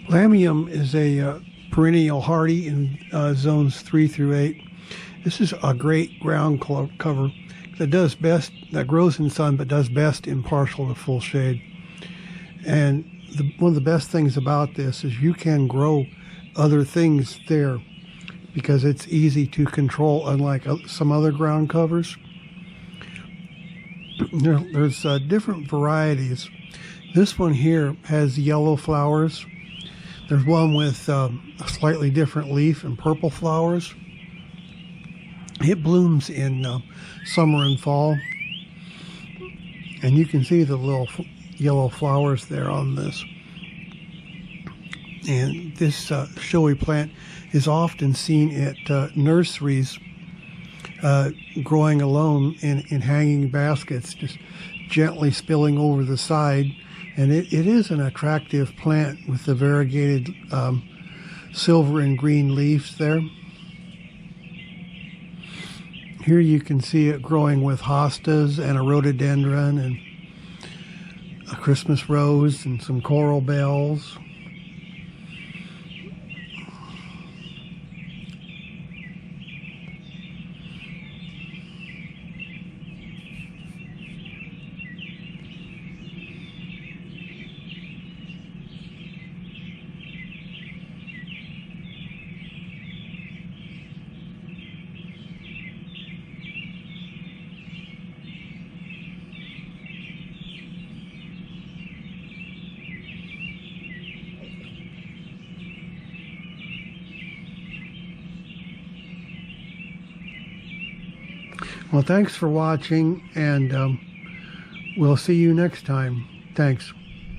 Lamium is a perennial hardy in zones 3 through 8. This is a great ground cover that grows in sun but does best in partial to full shade. And one of the best things about this is you can grow other things there because it's easy to control, unlike some other ground covers. There's different varieties. This one here has yellow flowers. There's one with a slightly different leaf and purple flowers. It blooms in summer and fall. And you can see the little yellow flowers there on this. And this showy plant is often seen at nurseries growing alone in hanging baskets, just gently spilling over the side. And it is an attractive plant with the variegated silver and green leaves there. Here you can see it growing with hostas and a rhododendron and a Christmas rose and some coral bells. Well, thanks for watching, and we'll see you next time. Thanks.